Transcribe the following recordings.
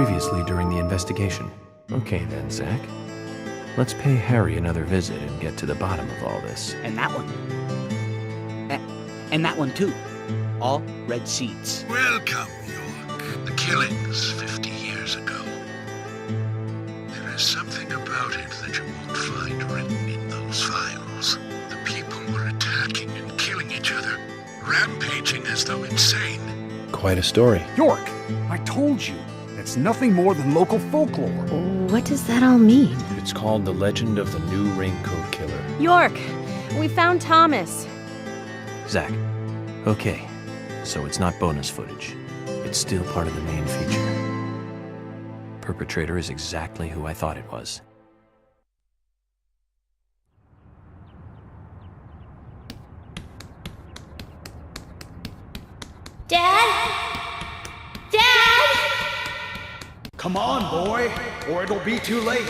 previously during the investigation. Okay then, Zach. Let's pay Harry another visit and get to the bottom of all this. And that one. And that one too. All red seats. Welcome, York. The killings 50 years ago. There is something about it that you won't find written in those files. The people were attacking and killing each other, rampaging as though insane. Quite a story. York, I told you, it's nothing more than local folklore. What does that all mean? It's called The Legend of the New Raincoat Killer. York, we found Thomas. Zach, okay, so it's not bonus footage. It's still part of the main feature. Perpetrator is exactly who I thought it was. Dad? Dad? Come on, boy, or it'll be too late.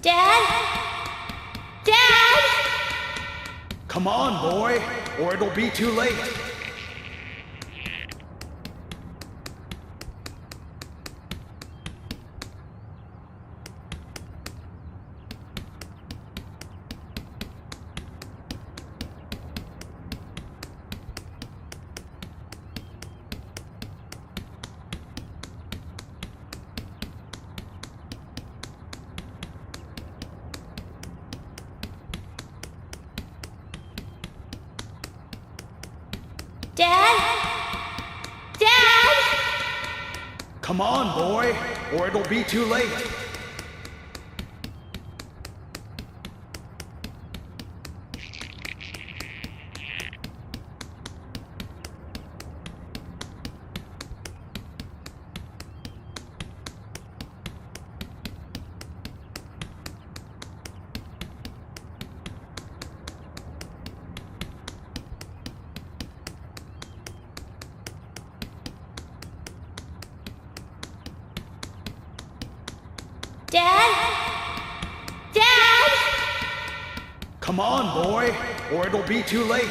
Dad? Dad? Come on, boy, or it'll be too late. Dad? Dad? Come on, boy, or it'll be too late. Dad? Dad? Come on, boy, or it'll be too late.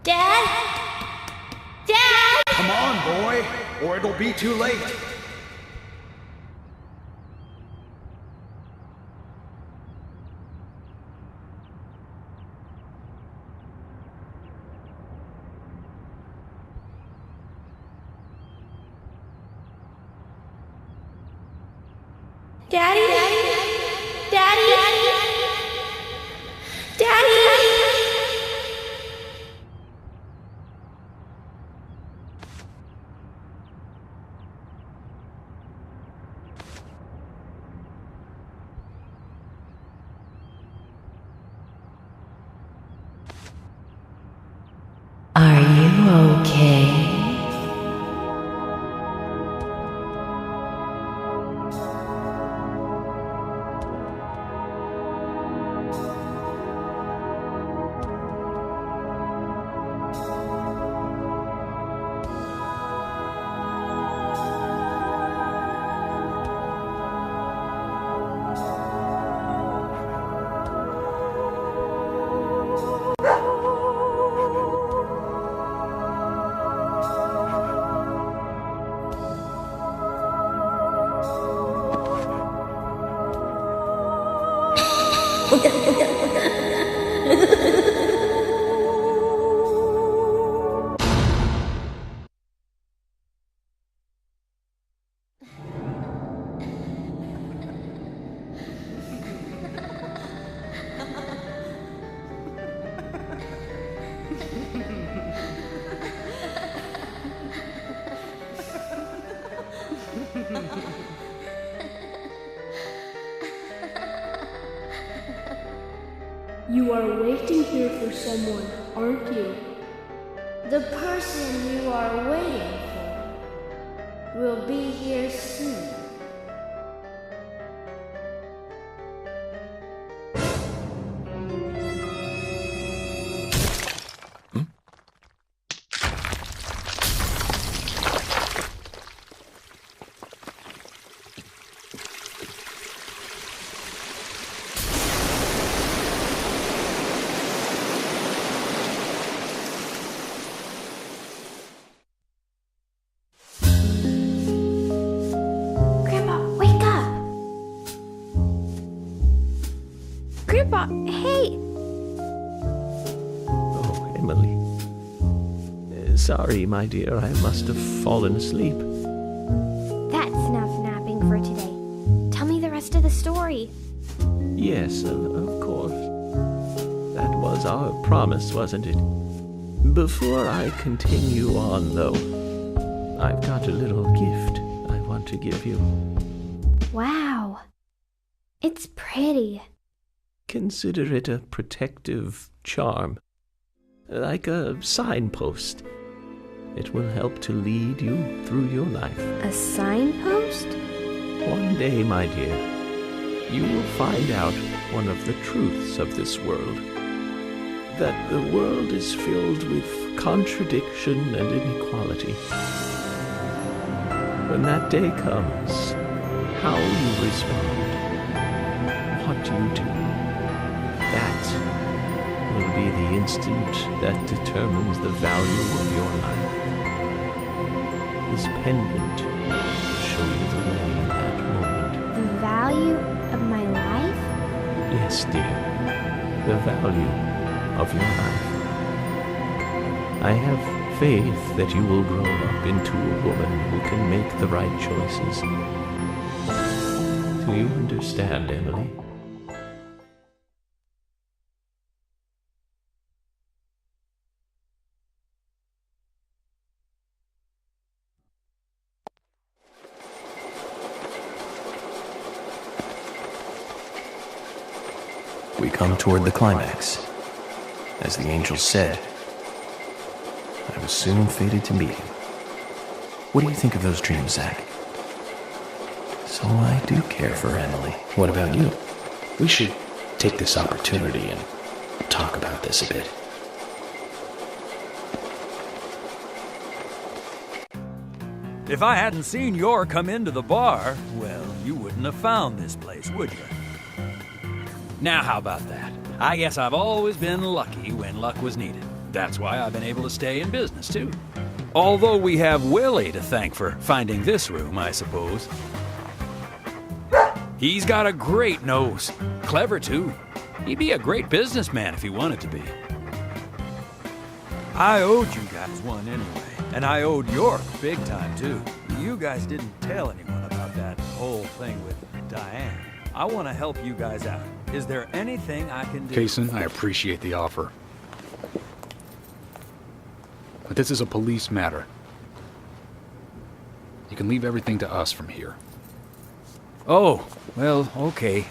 Dad? Dad? Come on, boy, or it'll be too late. Daddy? Daddy? Daddy? Are you okay? You are waiting here for someone, aren't you? The person you are waiting for will be here soon. Grandpa, hey! Oh, Emily. Sorry, my dear, I must have fallen asleep. That's enough napping for today. Tell me the rest of the story. Yes, of course. That was our promise, wasn't it? Before I continue on, though, I've got a little gift I want to give you. Wow. It's pretty. Consider it a protective charm, like a signpost. It will help to lead you through your life. A signpost? One day, my dear, you will find out one of the truths of this world. That the world is filled with contradiction and inequality. When that day comes, how you respond, what you do, that will be the instant that determines the value of your life. This pendant will show you the way in that moment. The value of my life? Yes, dear. The value of your life. I have faith that you will grow up into a woman who can make the right choices. Do you understand, Emily? We come toward the climax. As the angel said, I was soon fated to meet him. What do you think of those dreams, Zach? So I do care for Emily. What about you? We should take this opportunity and talk about this a bit. If I hadn't seen York come into the bar, well, you wouldn't have found this place, would you? Now, how about that? I guess I've always been lucky when luck was needed. That's why I've been able to stay in business, too. Although we have Willie to thank for finding this room, I suppose. He's got a great nose. Clever, too. He'd be a great businessman if he wanted to be. I owed you guys one anyway, and I owed York big time, too. You guys didn't tell anyone about that whole thing with Diane. I want to help you guys out. Is there anything I can do? Kaysen, I appreciate the offer. But this is a police matter. You can leave everything to us from here. Oh, well, okay.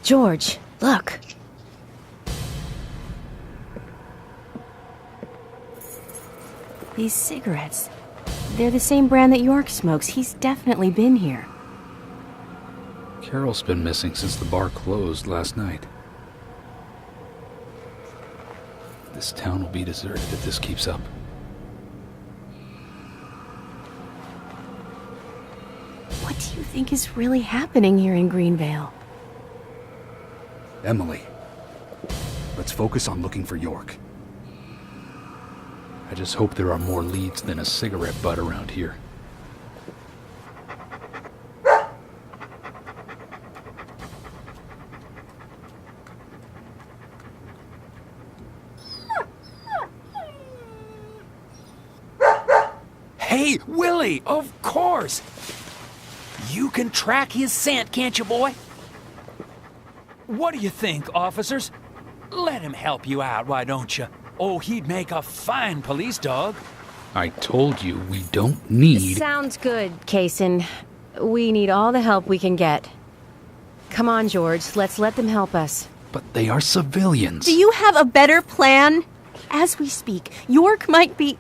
George, look. These cigarettes. They're the same brand that York smokes. He's definitely been here. Carol's been missing since the bar closed last night. This town will be deserted if this keeps up. What do you think is really happening here in Greenvale? Emily, let's focus on looking for York. I just hope there are more leads than a cigarette butt around here. Hey, Willie, of course! You can track his scent, can't you, boy? What do you think, officers? Let him help you out, why don't you? Oh, he'd make a fine police dog. I told you we don't need... Sounds good, Kaysen. We need all the help we can get. Come on, George, let's let them help us. But they are civilians. Do you have a better plan? As we speak, York might be...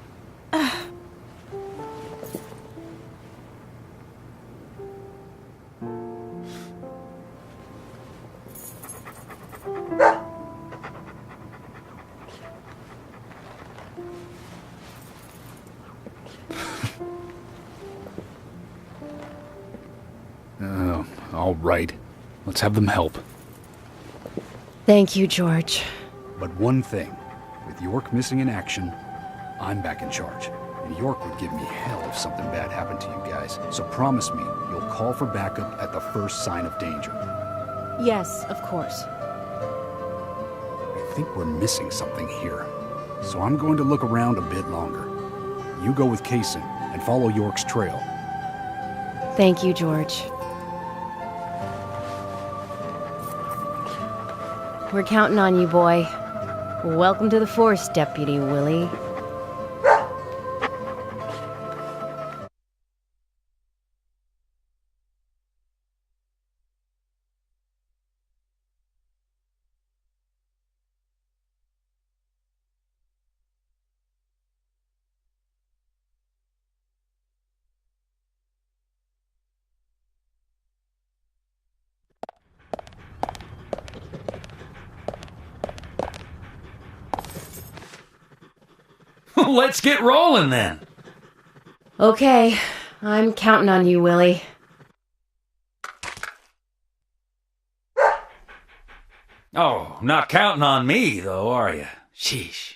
All right. Let's have them help. Thank you, George. But one thing, with York missing in action, I'm back in charge. And York would give me hell if something bad happened to you guys. So promise me you'll call for backup at the first sign of danger. Yes, of course. I think we're missing something here. So I'm going to look around a bit longer. You go with Kaysen and follow York's trail. Thank you, George. We're counting on you, boy. Welcome to the force, Deputy Willie. Let's get rolling then. Okay, I'm counting on you, Willie. Oh, not counting on me, though, are you? Sheesh.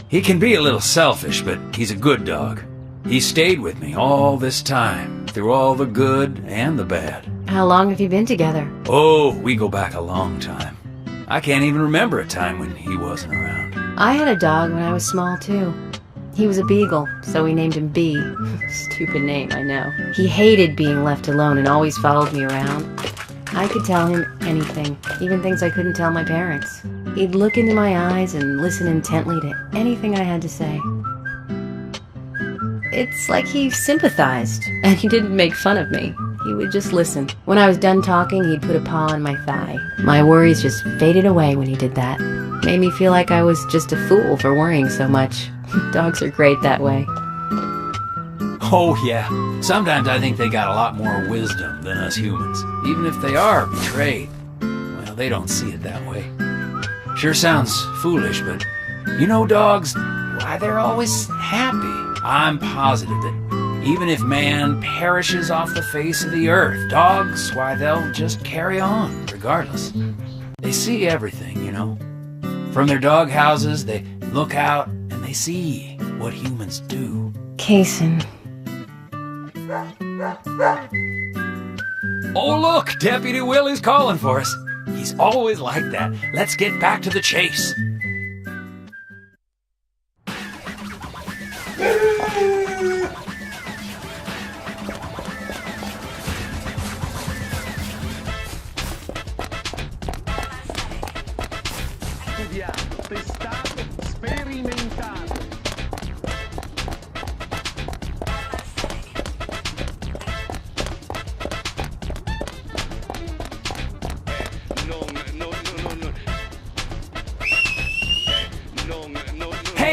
He can be a little selfish, but he's a good dog. He stayed with me all this time, through all the good and the bad. How long have you been together? Oh, we go back a long time. I can't even remember a time when he wasn't around. I had a dog when I was small, too. He was a beagle, so we named him B. Stupid name, I know. He hated being left alone and always followed me around. I could tell him anything, even things I couldn't tell my parents. He'd look into my eyes and listen intently to anything I had to say. It's like he sympathized, and he didn't make fun of me. He would just listen. When I was done talking, he'd put a paw on my thigh. My worries just faded away when he did that. Made me feel like I was just a fool for worrying so much. Dogs are great that way. Oh, yeah. Sometimes I think they got a lot more wisdom than us humans. Even if they are betrayed. Well, they don't see it that way. Sure sounds foolish, but you know dogs, why, they're always happy. I'm positive that even if man perishes off the face of the earth, dogs, why, they'll just carry on, regardless. They see everything, you know. From their dog houses, they look out and they see what humans do. Kason. Oh, look! Deputy Willie's calling for us. He's always like that. Let's get back to the chase.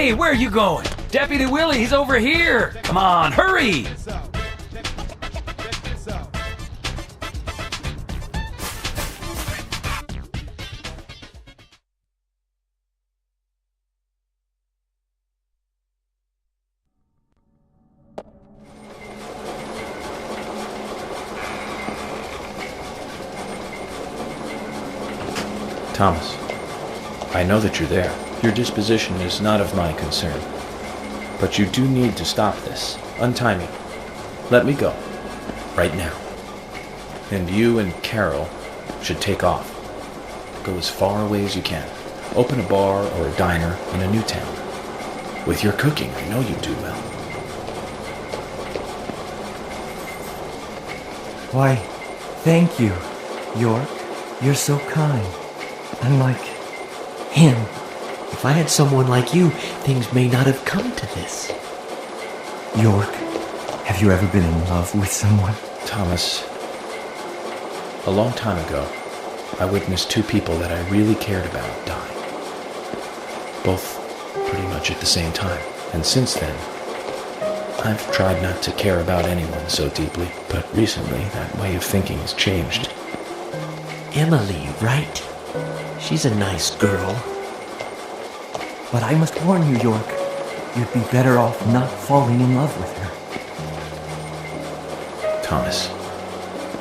Hey, where are you going? Deputy Willie, he's over here. Come on, hurry! Thomas, I know that you're there. Your disposition is not of my concern. But you do need to stop this. Untie me. Let me go. Right now. And you and Carol should take off. Go as far away as you can. Open a bar or a diner in a new town. With your cooking, I know you do well. Why, thank you, York. You're so kind. Unlike him. If I had someone like you, things may not have come to this. York, have you ever been in love with someone? Thomas, a long time ago, I witnessed two people that I really cared about die. Both pretty much at the same time. And since then, I've tried not to care about anyone so deeply, but recently that way of thinking has changed. Emily, right? She's a nice girl. But I must warn you, York, you'd be better off not falling in love with her. Thomas,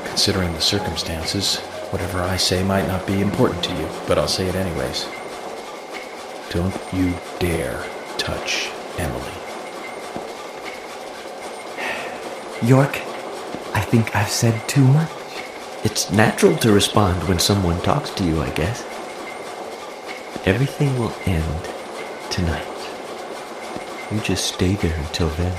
considering the circumstances, whatever I say might not be important to you, but I'll say it anyways. Don't you dare touch Emily. York, I think I've said too much. It's natural to respond when someone talks to you, I guess. Everything will end tonight. You just stay there until then.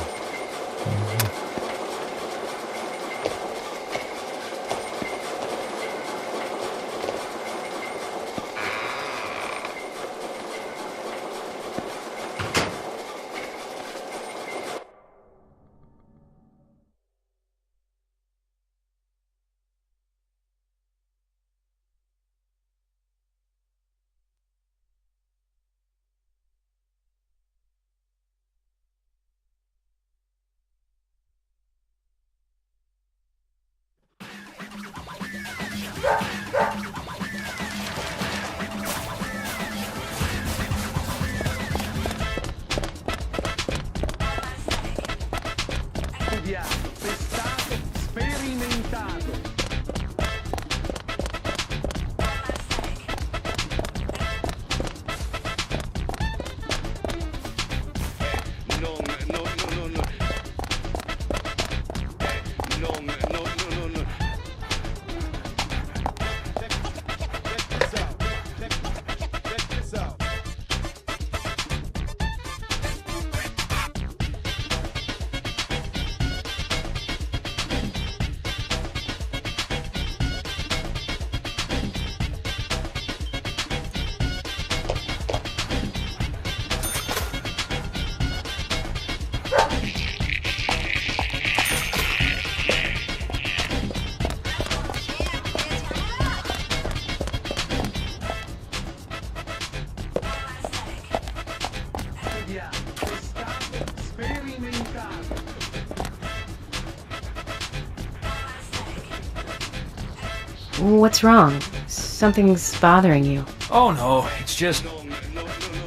What's wrong? Something's bothering you. Oh no, it's just...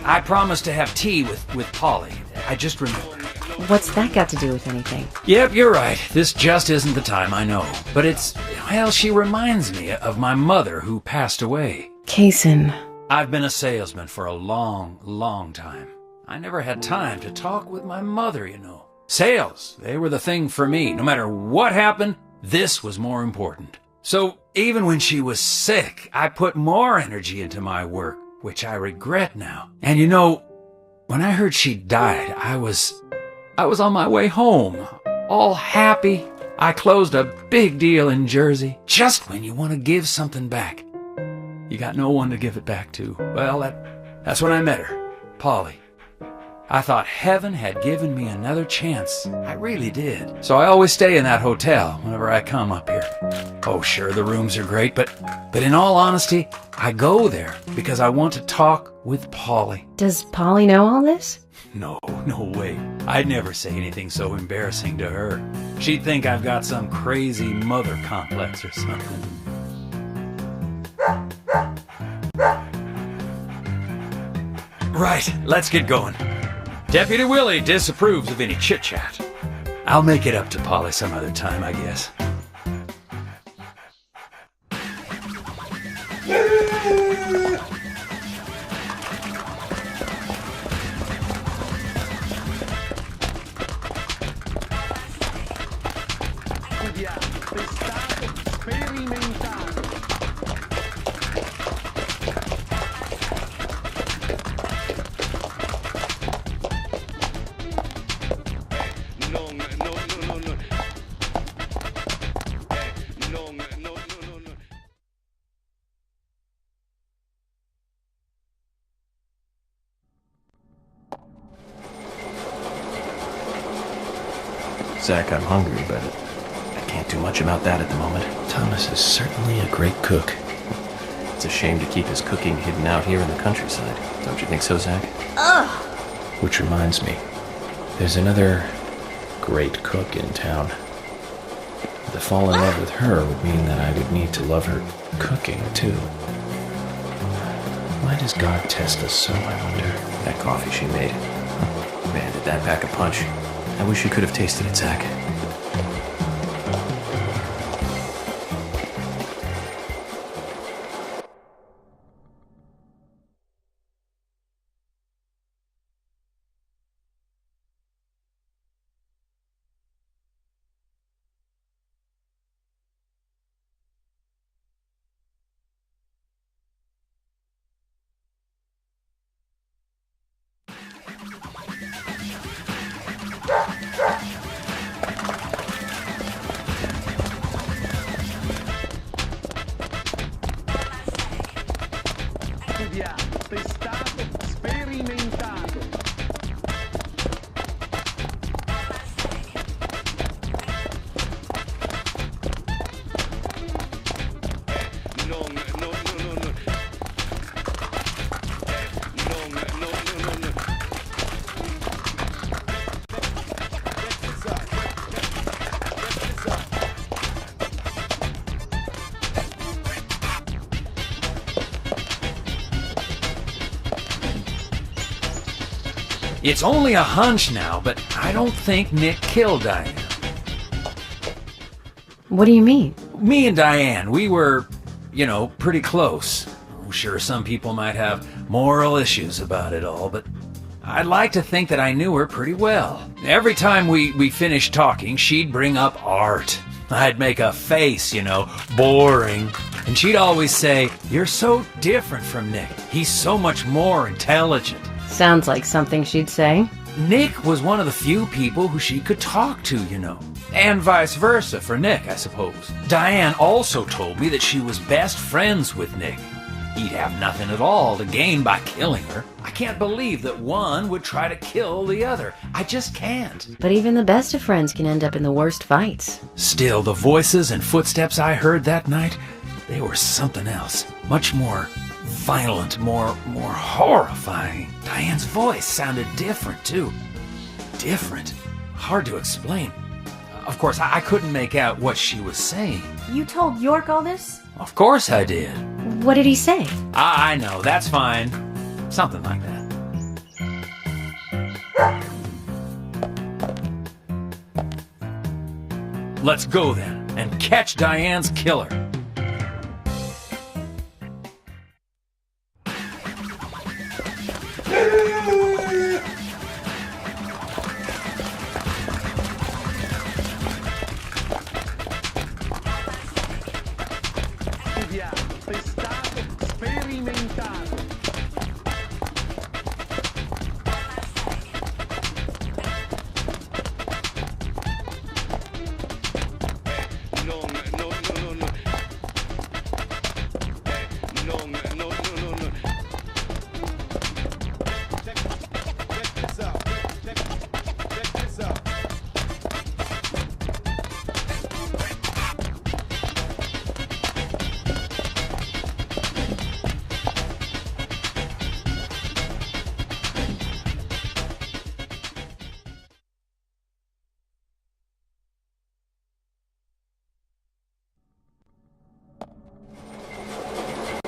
I promised to have tea with Polly. I just remembered. What's that got to do with anything? Yep, you're right. This just isn't the time, I know. But it's... well, she reminds me of my mother who passed away. Kaysen. I've been a salesman for a long, long time. I never had time to talk with my mother, you know. Sales, they were the thing for me. No matter what happened, this was more important. So even when she was sick, I put more energy into my work, which I regret now. And you know, when I heard she died, I was on my way home, all happy. I closed a big deal in Jersey. Just when you want to give something back, you got no one to give it back to. Well, that's when I met her, Polly. I thought heaven had given me another chance. I really did. So I always stay in that hotel whenever I come up here. Oh, sure, the rooms are great, but in all honesty, I go there because I want to talk with Polly. Does Polly know all this? No way. I'd never say anything so embarrassing to her. She'd think I've got some crazy mother complex or something. Right, let's get going. Deputy Willie disapproves of any chit-chat. I'll make it up to Polly some other time, I guess. Zach, I'm hungry, but I can't do much about that at the moment. Thomas is certainly a great cook. It's a shame to keep his cooking hidden out here in the countryside. Don't you think so, Zach? Ugh! Which reminds me, there's another great cook in town. To fall in love with her would mean that I would need to love her cooking, too. Why does God test us so, I wonder? That coffee she made. Man, did that pack a punch. I wish you could have tasted it, Zach. It's only a hunch now, but I don't think Nick killed Diane. What do you mean? Me and Diane, we were, pretty close. Oh, sure, some people might have moral issues about it all, but I'd like to think that I knew her pretty well. Every time we finished talking, she'd bring up art. I'd make a face, boring. And she'd always say, "You're so different from Nick. He's so much more intelligent." Sounds like something she'd say. Nick was one of the few people who she could talk to, And vice versa for Nick, I suppose. Diane also told me that she was best friends with Nick. He'd have nothing at all to gain by killing her. I can't believe that one would try to kill the other. I just can't. But even the best of friends can end up in the worst fights. Still, the voices and footsteps I heard that night, they were something else. Much more violent, more horrifying. Diane's voice sounded different, too. Different. Hard to explain. Of course, I couldn't make out what she was saying. You told York all this? Of course I did. What did he say? I know, that's fine. Something like that. Let's go then, and catch Diane's killer.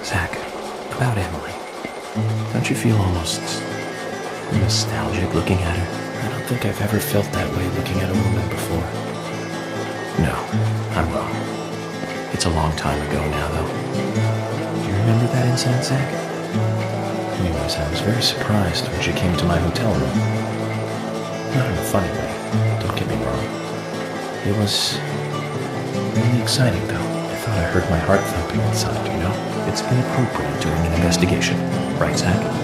Zach, about Emily. Don't you feel almost nostalgic looking at her? I don't think I've ever felt that way looking at a woman before. No, I'm wrong. It's a long time ago now, though. Do you remember that incident, Zach? Anyways, I was very surprised when she came to my hotel room. Not in a funny way, don't get me wrong. It was really exciting, though. I thought I heard my heart thumping inside, you know? It's inappropriate during an investigation. Right, Zach?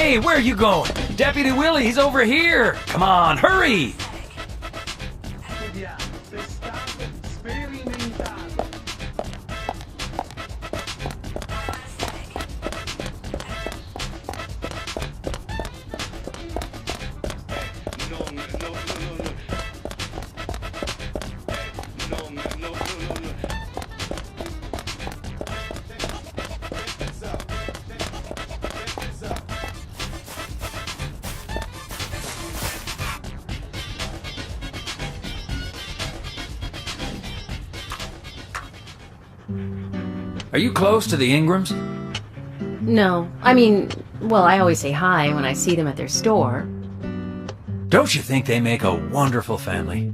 Hey, where are you going? Deputy Willie, he's over here. Come on, hurry. Are you close to the Ingrams? No. I mean, well, I always say hi when I see them at their store. Don't you think they make a wonderful family?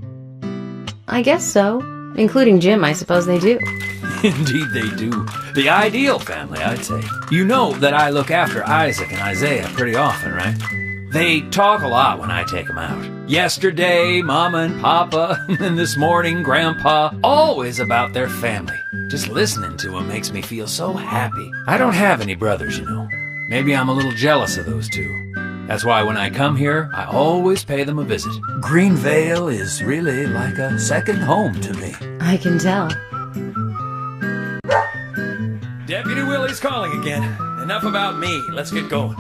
I guess so. Including Jim, I suppose they do. Indeed they do. The ideal family, I'd say. You know that I look after Isaac and Isaiah pretty often, right? They talk a lot when I take them out. Yesterday, Mama and Papa, and this morning, Grandpa, always about their family. Just listening to them makes me feel so happy. I don't have any brothers, you know. Maybe I'm a little jealous of those two. That's why when I come here, I always pay them a visit. Greenvale is really like a second home to me. I can tell. Deputy Willie's calling again. Enough about me. Let's get going.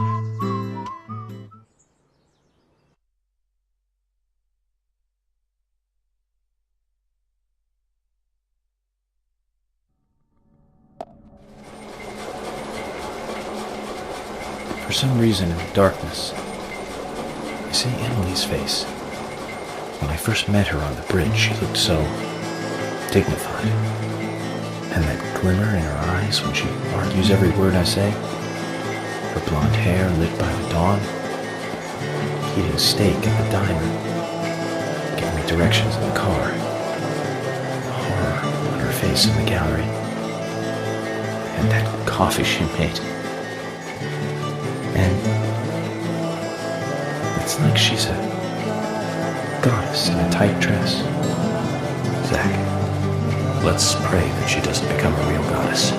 some reason in the darkness, I see Emily's face. When I first met her on the bridge, she looked so dignified. And that glimmer in her eyes when she argues every word I say. Her blonde hair lit by the dawn. Eating steak at the diner. Giving me directions in the car. Horror on her face in the gallery. And that coffee she made. And it's like she's a goddess in a tight dress. Zach, let's pray that she doesn't become a real goddess.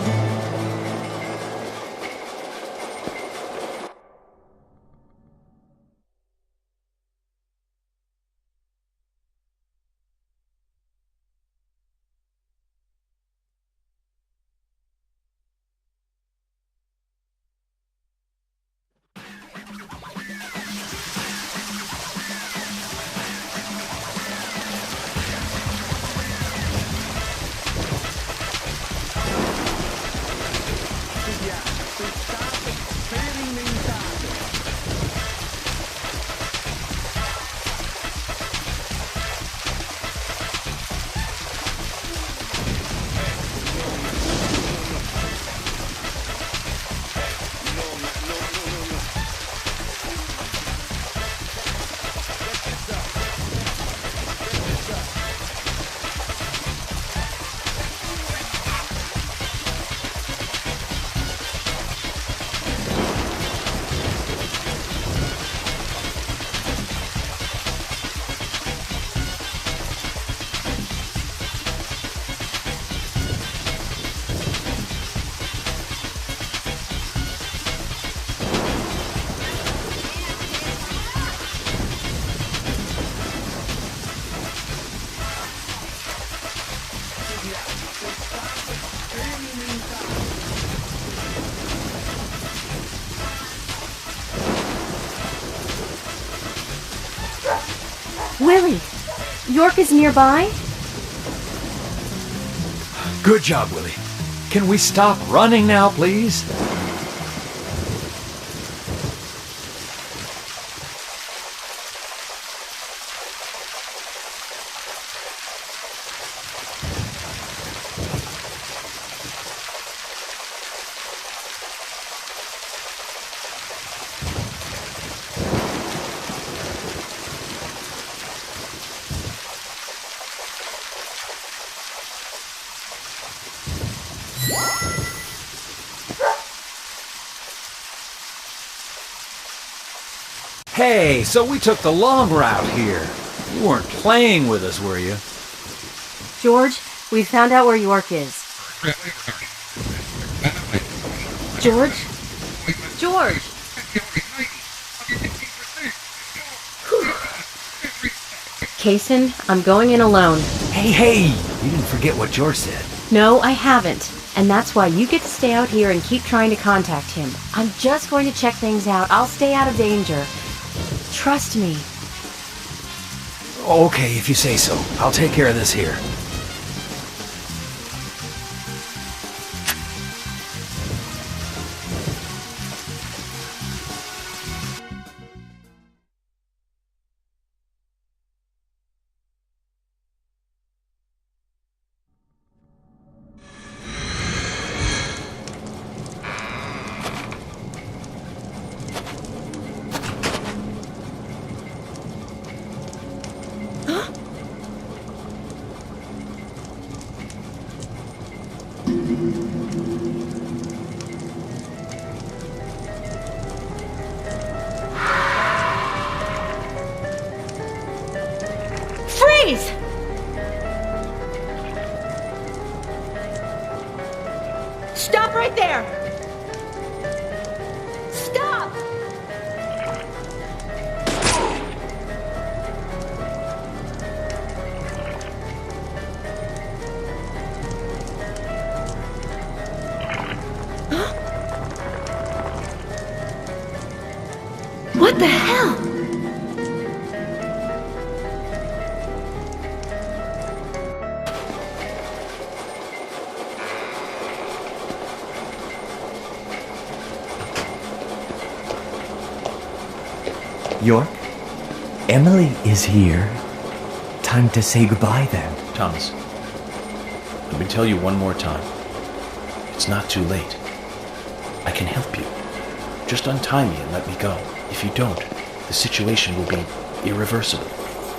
Willie! York is nearby? Good job, Willie. Can we stop running now, please? Hey, so we took the long route here. You weren't playing with us, were you? George, we found out where York is. George? George! Kaysen, I'm going in alone. Hey! You didn't forget what George said. No, I haven't. And that's why you get to stay out here and keep trying to contact him. I'm just going to check things out. I'll stay out of danger. Trust me. Okay, if you say so. I'll take care of this here. Freeze! Stop right there! Stop! What the hell? York, Emily is here. Time to say goodbye then. Thomas, let me tell you one more time. It's not too late. I can help you. Just untie me and let me go. If you don't, the situation will be irreversible,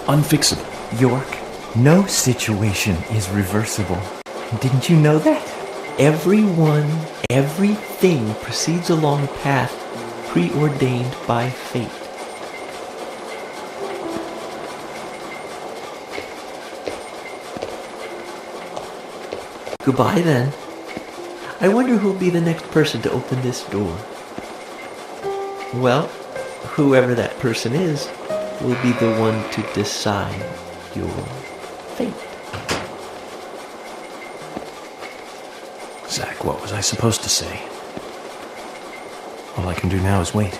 unfixable. York, no situation is reversible. Didn't you know that? Everyone, everything proceeds along a path preordained by fate. Goodbye then. I wonder who'll be the next person to open this door. Well, whoever that person is will be the one to decide your fate. Zach, what was I supposed to say? All I can do now is wait.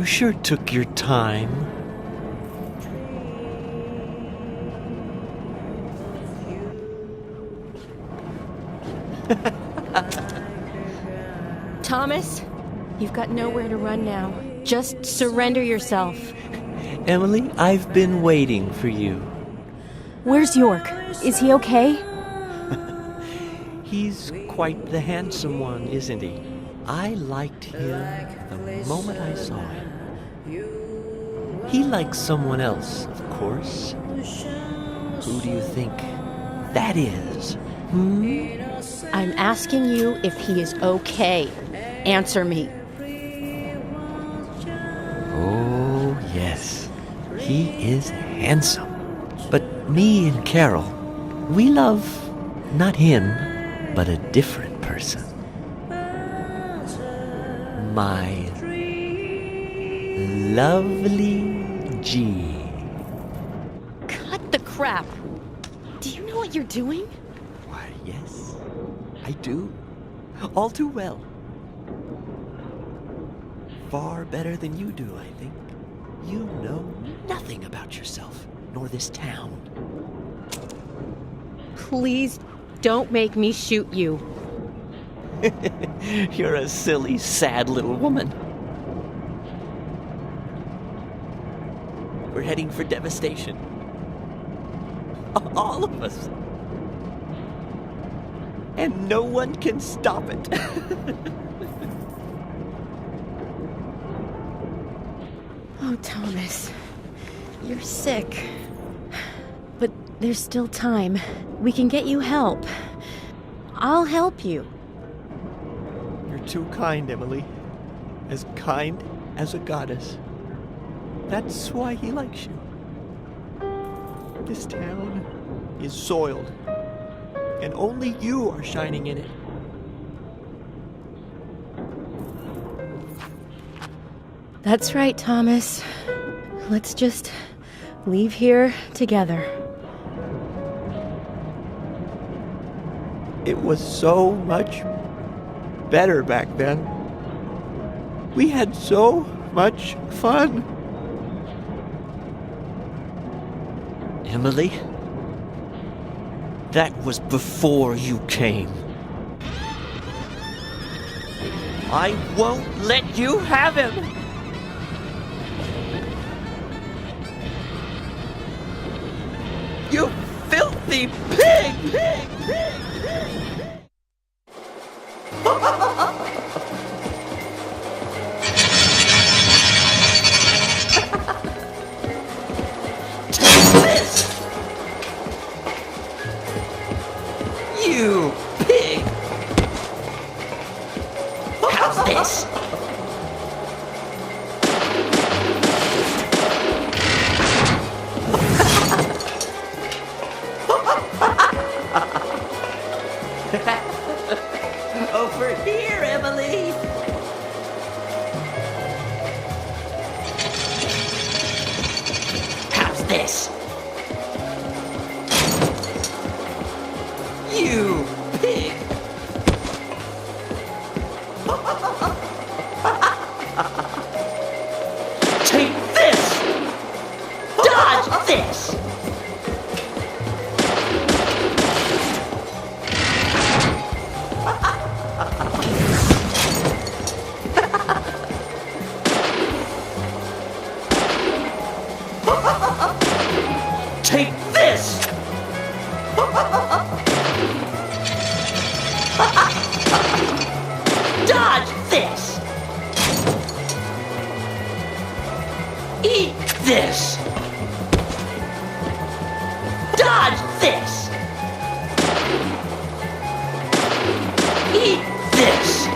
You sure took your time. Thomas, you've got nowhere to run now. Just surrender yourself. Emily, I've been waiting for you. Where's York? Is he okay? He's quite the handsome one, isn't he? I liked him the moment I saw him. He likes someone else, of course. Who do you think that is? I'm asking you if he is okay. Answer me. Oh, yes. He is handsome. But me and Carol, we love not him, but a different person. My lovely G. Cut the crap. Do you know what you're doing? Why, yes, I do. All too well. Far better than you do, I think. You know nothing about yourself, nor this town. Please don't make me shoot you. You're a silly, sad little woman. We're heading for devastation. All of us. And no one can stop it. Oh, Thomas. You're sick. But there's still time. We can get you help. I'll help you. You're too kind, Emily. As kind as a goddess. That's why he likes you. This town is soiled, and only you are shining in it. That's right, Thomas. Let's just leave here together. It was so much better back then. We had so much fun. Emily, that was before you came. I won't let you have him! You filthy pig! Take this! You pig! How's this? Over here, Emily! How's this? You pig! Take this! Dodge this! Take this! Dodge this! Eat this! Dodge this! Eat this!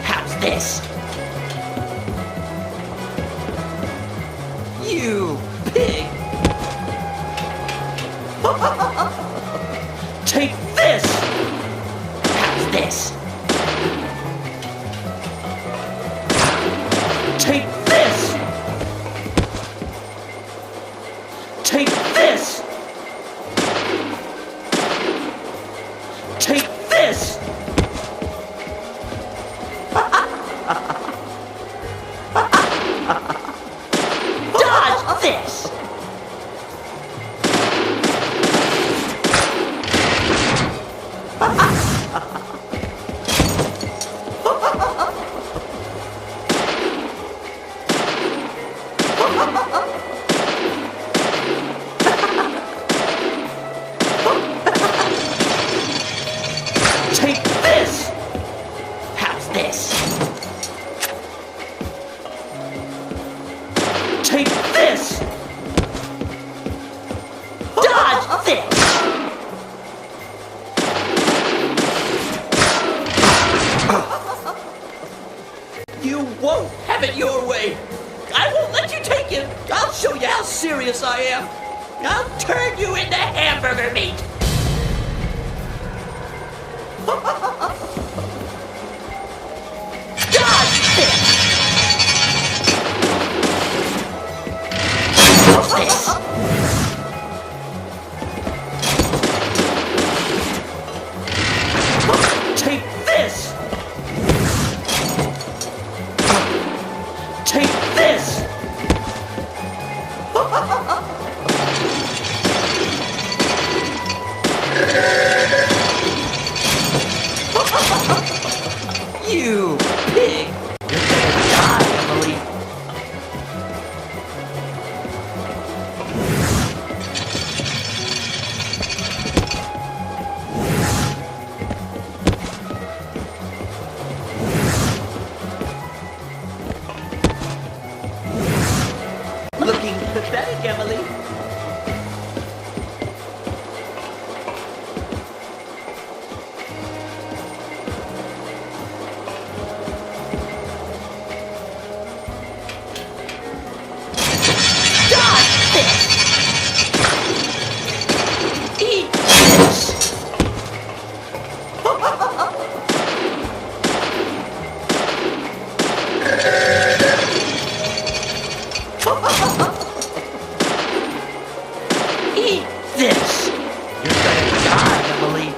How's this? You pig! Take this! How's this? Take this! Take this! this! Take this! Dodge this! You won't have it your way! I won't let you take it! I'll show you how serious I am! I'll turn you into hamburger meat! Dodge this! This! Take this! Take this! You pig! You're gonna die, Emily! Looking pathetic, Emily. Dodge this! Eat this! Eat this! You're gonna die, Emily.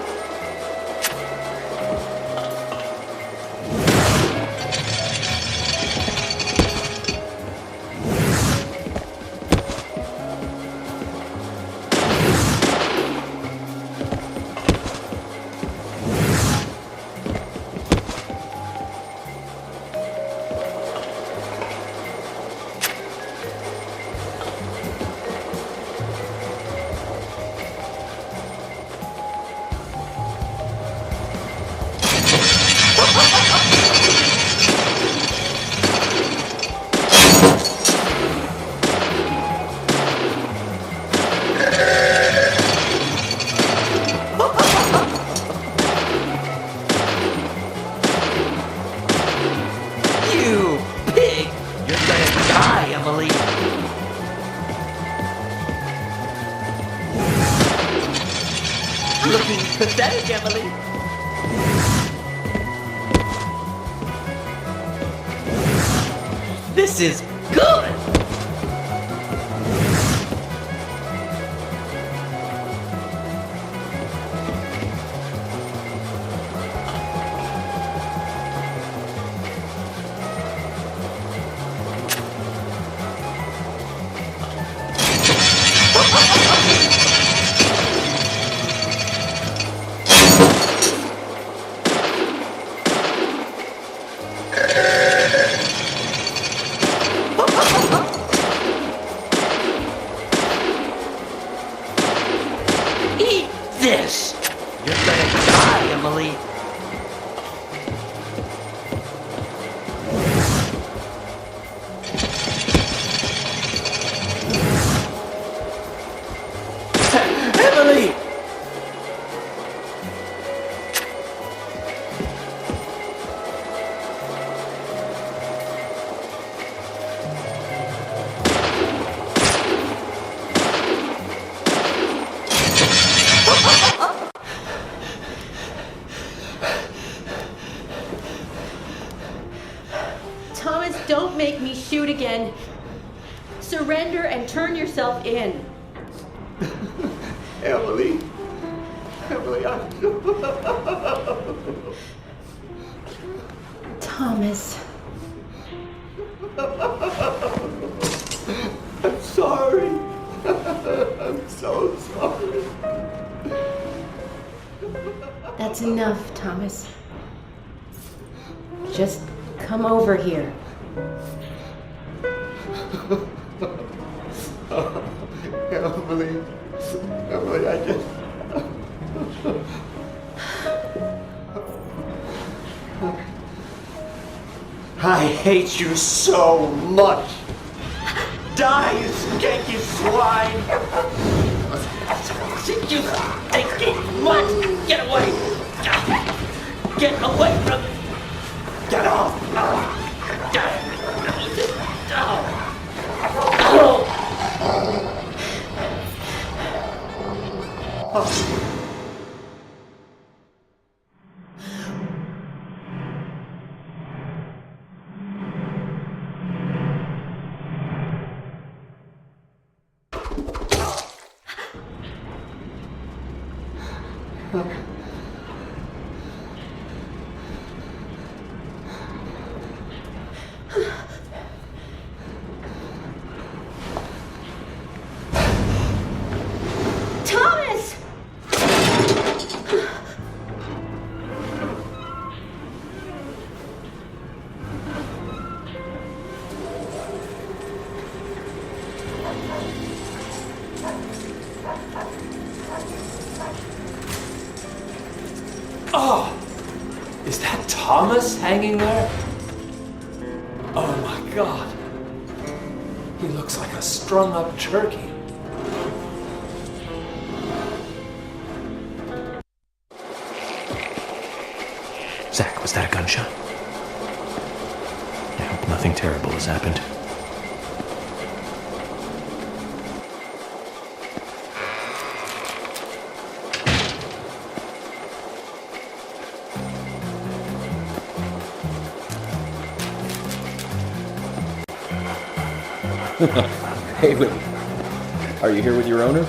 You pig! You're gonna die, Emily. Looking pathetic, Emily. This is good! Eat this! You're gonna die, Emily. Emily! Thomas, don't make me shoot again. Surrender and turn yourself in. Emily. Emily, Thomas. I'm sorry. I'm so sorry. That's enough, Thomas. Just come over here. Emily. Emily, I just... I hate you so much. Die, you skanky swine! You stinky mutt! Get away! Get away from me! Get off! Thomas! Oh! Is that Thomas hanging there? Oh my god. He looks like a strung-up turkey. Zach, was that a gunshot? I hope nothing terrible has happened. Hey, Willie. Are you here with your owner?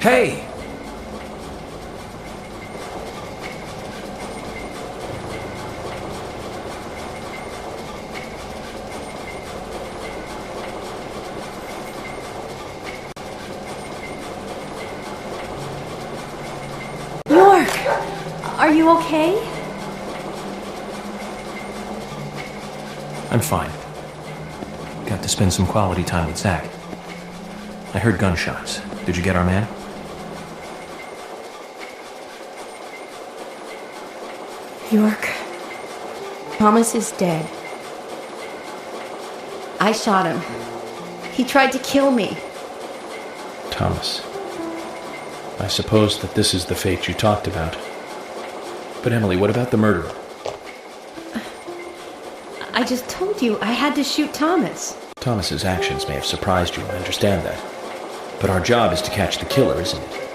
Hey! York! Are you okay? I'm fine. Got to spend some quality time with Zach. I heard gunshots. Did you get our man? York. Thomas is dead. I shot him. He tried to kill me. Thomas. I suppose that this is the fate you talked about. But Emily, what about the murderer? I just told you I had to shoot Thomas. Thomas's actions may have surprised you, I understand that. But our job is to catch the killer, isn't it?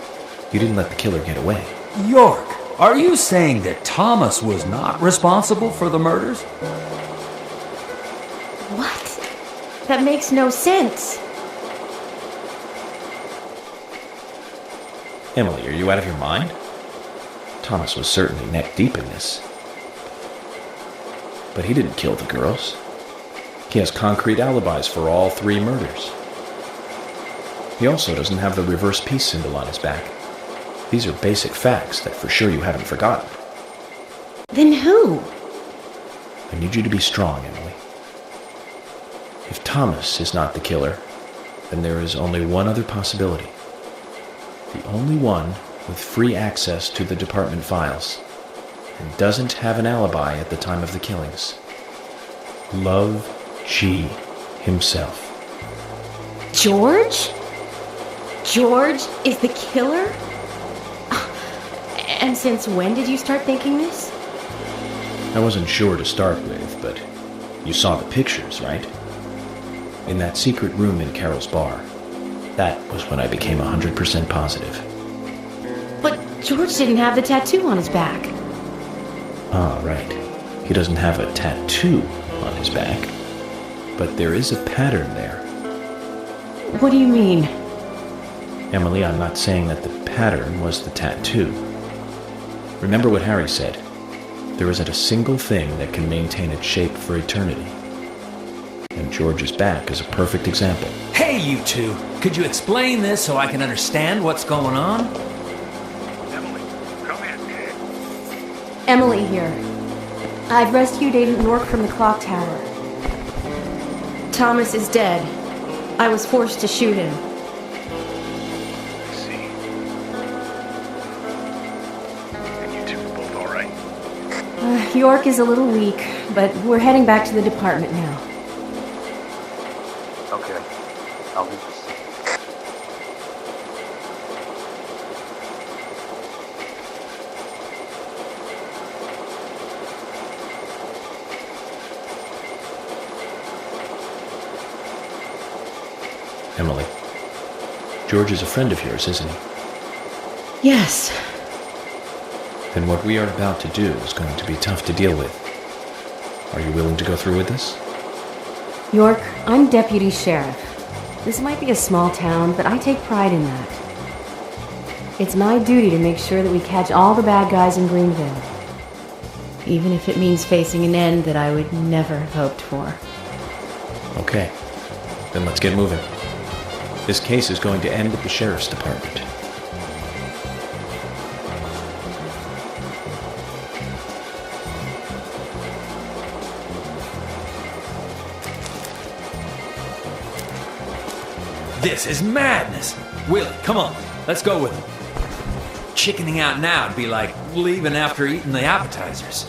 You didn't let the killer get away. York, are you saying that Thomas was not responsible for the murders? What? That makes no sense. Emily, are you out of your mind? Thomas was certainly neck deep in this. But he didn't kill the girls. He has concrete alibis for all 3 murders. He also doesn't have the reverse peace symbol on his back. These are basic facts that for sure you haven't forgotten. Then who? I need you to be strong, Emily. If Thomas is not the killer, then there is only one other possibility. The only one with free access to the department files, and doesn't have an alibi at the time of the killings. Love G himself. George? George is the killer? And since when did you start thinking this? I wasn't sure to start with, but you saw the pictures, right? In that secret room in Carol's bar. That was when I became 100% positive. But George didn't have the tattoo on his back. Ah, right. He doesn't have a tattoo on his back. But there is a pattern there. What do you mean? Emily, I'm not saying that the pattern was the tattoo. Remember what Harry said. There isn't a single thing that can maintain its shape for eternity. And George's back is a perfect example. Hey, you two! Could you explain this so I can understand what's going on? Emily, come in. Emily here. I've rescued Agent York from the clock tower. Thomas is dead. I was forced to shoot him. I see. And you two are both all right? York is a little weak, but we're heading back to the department now. Okay. I'll do this. Emily, George is a friend of yours, isn't he? Yes. Then what we are about to do is going to be tough to deal with. Are you willing to go through with this? York, I'm deputy sheriff. This might be a small town, but I take pride in that. It's my duty to make sure that we catch all the bad guys in Greenville. Even if it means facing an end that I would never have hoped for. Okay. Then let's get moving. This case is going to end at the sheriff's department. This is madness! Willie, come on, let's go with him. Chickening out now would be like leaving after eating the appetizers.